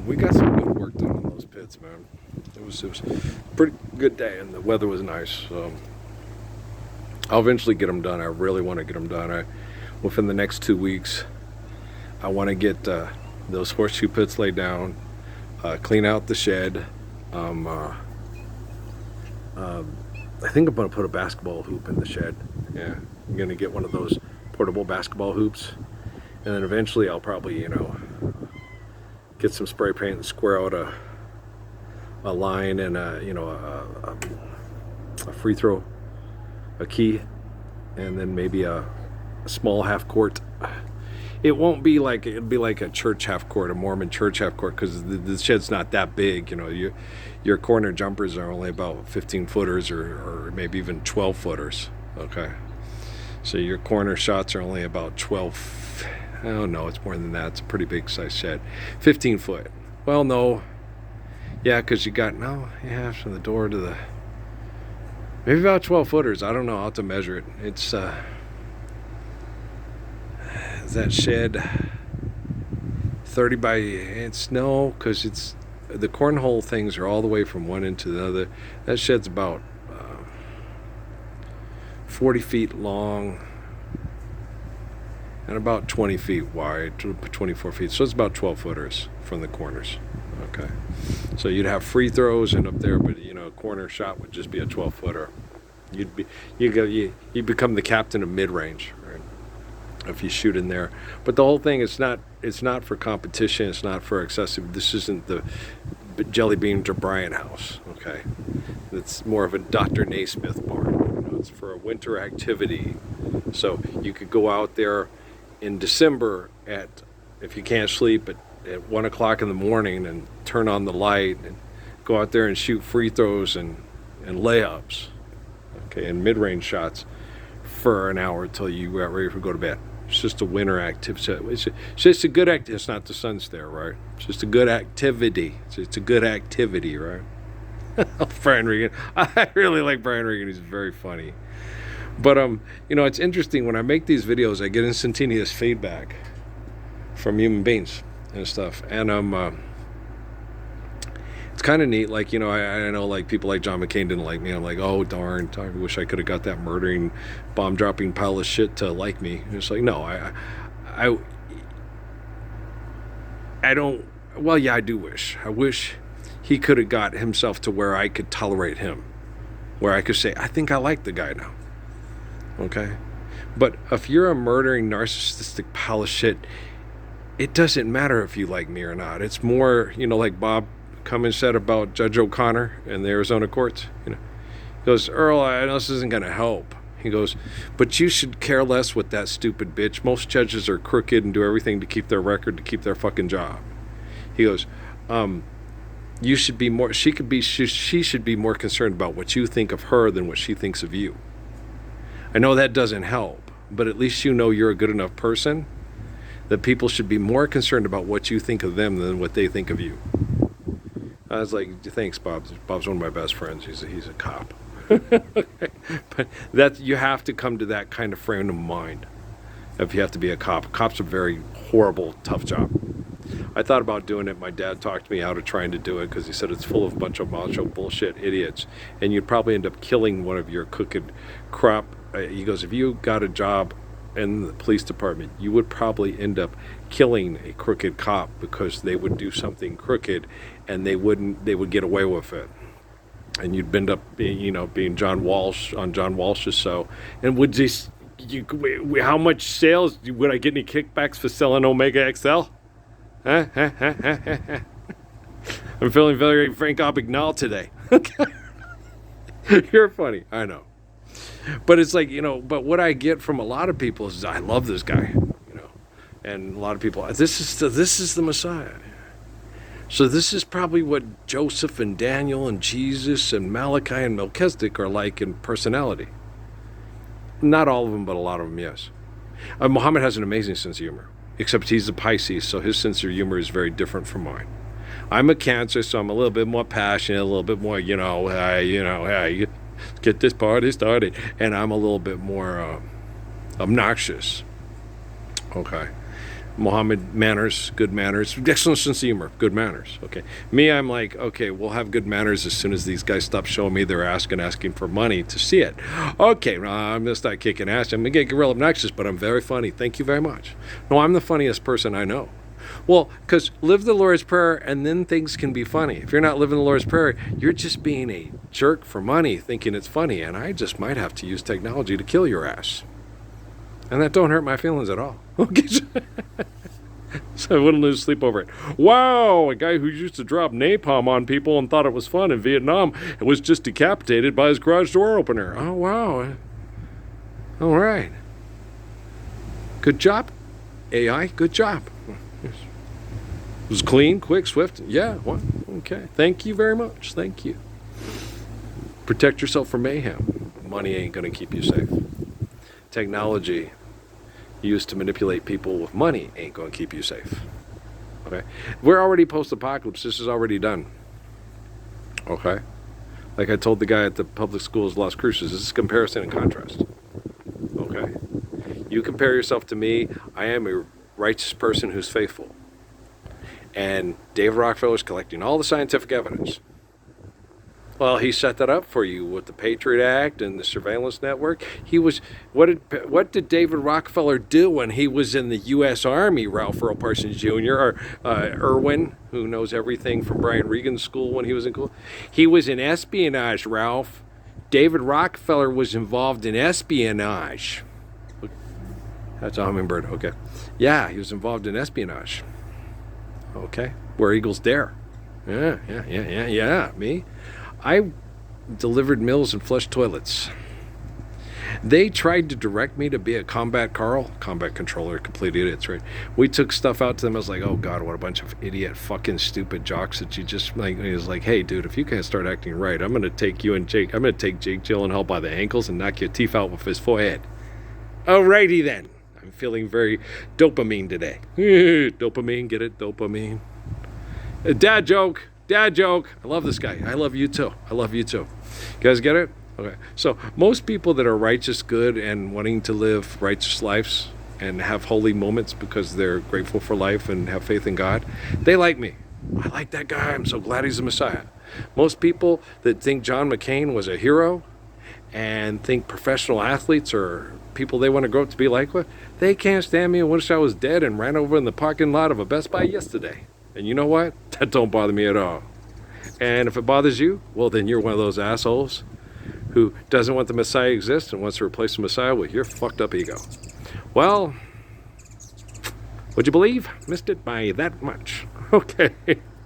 we got some good work done on those pits, man. It was a pretty good day, and the weather was nice. I'll eventually get them done. I really want to get them done. Within the next 2 weeks, I want to get those horseshoe pits laid down, clean out the shed. I think I'm going to put a basketball hoop in the shed. Yeah, I'm going to get one of those portable basketball hoops. And then eventually I'll probably, get some spray paint and square out a line and a free throw, a key, and then maybe a small half court. It won't be like, it'd be like a church half court, a Mormon church half court, because the shed's not that big. Your corner jumpers are only about 15 footers or maybe even 12 footers. Okay, so your corner shots are only about 12. Oh no, it's more than that. It's a pretty big size shed. 15 foot. Well, no. Yeah, because you have from the door to the, maybe about 12 footers. I don't know. I'll have to measure it. It's is that shed 30 by, it's no, because it's, the cornhole things are all the way from one end to the other. That shed's about 40 feet long and about 20 feet wide, 24 feet. So it's about 12 footers from the corners. Okay. So you'd have free throws and up there, but a corner shot would just be a 12 footer. You become the captain of mid-range, right? If you shoot in there. But the whole thing is not for competition. It's not for excessive. This isn't the Jelly Bean to Bryant house. Okay. It's more of a Dr. Naismith barn. It's for a winter activity. So you could go out there in December if you can't sleep at 1 o'clock in the morning and turn on the light and go out there and shoot free throws and layups, okay, and mid-range shots for an hour till you got ready to go to bed. It's just a winter activity. It's just a good activity. It's not the sun's there, right? It's just a good activity. It's a good activity, right? Brian Regan. I really like Brian Regan. He's very funny. But it's interesting when I make these videos, I get instantaneous feedback from human beings and stuff, and it's kind of neat. Like, I know, like, people like John McCain didn't like me. I'm like, oh darn, I wish I could have got that murdering, bomb dropping pile of shit to like me. And it's like, no, I don't. Well, yeah, I do wish. I wish he could have got himself to where I could tolerate him, where I could say, I think I like the guy now. Okay? But if you're a murdering, narcissistic pile of shit, it doesn't matter if you like me or not. It's more, like Bob Cummins said about Judge O'Connor in the Arizona courts. He goes, Earl, I know this isn't going to help. He goes, but you should care less with that stupid bitch. Most judges are crooked and do everything to keep their record, to keep their fucking job. He goes, you should be more, she should be more concerned about what you think of her than what she thinks of you. I know that doesn't help, but at least you're a good enough person that people should be more concerned about what you think of them than what they think of you. I was like, thanks, Bob. Bob's one of my best friends. He's a cop. But you have to come to that kind of frame of mind if you have to be a cop. Cop's a very horrible, tough job. I thought about doing it. My dad talked me out of trying to do it because he said it's full of a bunch of macho bullshit idiots, and you'd probably end up killing one of your crooked crop. He goes, if you got a job in the police department, you would probably end up killing a crooked cop because they would do something crooked and they would get away with it. And you'd end up being John Walsh on John Walsh's show. And how much sales, would I get any kickbacks for selling Omega XL? Huh? I'm feeling very Frank Abagnale today. You're funny, I know. But it's like, but what I get from a lot of people is, I love this guy, and a lot of people, this is the Messiah. So this is probably what Joseph and Daniel and Jesus and Malachi and Melchizedek are like in personality. Not all of them, but a lot of them, yes. Muhammad has an amazing sense of humor, except he's a Pisces, so his sense of humor is very different from mine. I'm a Cancer, so I'm a little bit more passionate, a little bit more, hey, get this party started, and I'm a little bit more obnoxious. Okay. Mohammed, manners, good manners, excellent sense of humor, good manners. Okay. Me, I'm like, okay, we'll have good manners as soon as these guys stop showing me their ass and asking for money to see it. Okay, I'm gonna start kicking ass. I'm gonna get real obnoxious, but I'm very funny. Thank you very much. No, I'm the funniest person I know. Well, because live the Lord's Prayer and then things can be funny. If you're not living the Lord's Prayer, you're just being a jerk for money, thinking it's funny, and I just might have to use technology to kill your ass. And that don't hurt my feelings at all. Okay. So I wouldn't lose sleep over it. Wow, a guy who used to drop napalm on people and thought it was fun in Vietnam was just decapitated by his garage door opener. Oh, wow. All right. Good job, AI. Good job. It was clean, quick, swift. Yeah, well, okay. Thank you very much. Thank you. Protect yourself from mayhem. Money ain't going to keep you safe. Technology used to manipulate people with money ain't going to keep you safe. Okay? We're already post-apocalypse. This is already done. Okay? Like I told the guy at the public schools Las Cruces, this is comparison and contrast. Okay? You compare yourself to me, I am a righteous person who's faithful. And David Rockefeller is collecting all the scientific evidence. Well, he set that up for you with the Patriot Act and the surveillance network. What did David Rockefeller do when he was in the U.S. Army, Ralph Earl Parsons Jr., or Irwin, who knows everything from Brian Regan's school when he was in school? He was in espionage, Ralph. David Rockefeller was involved in espionage. That's a hummingbird, okay. Yeah, he was involved in espionage. Okay, where eagles dare. Yeah, me. I delivered meals and flushed toilets. They tried to direct me to be a combat controller, complete idiots, right? We took stuff out to them. I was like, oh God, what a bunch of idiot, fucking stupid jocks that you just like. He was like, hey, dude, if you can't start acting right, I'm gonna take Jake Gyllenhaal by the ankles and knock your teeth out with his forehead. Alrighty then. I'm feeling very dopamine today. Dopamine, get it? Dopamine. Dad joke. Dad joke. I love this guy. I love you too. You guys get it? Okay. So most people that are righteous, good, and wanting to live righteous lives and have holy moments because they're grateful for life and have faith in God, they like me. I like that guy. I'm so glad he's the Messiah. Most people that think John McCain was a hero and think professional athletes are people they want to grow up to be like, they can't stand me and wish I was dead and ran over in the parking lot of a Best Buy yesterday. And you know what? That don't bother me at all. And if it bothers you, well, then you're one of those assholes who doesn't want the Messiah to exist and wants to replace the Messiah with your fucked up ego. Well, would you believe? Missed it by that much. Okay.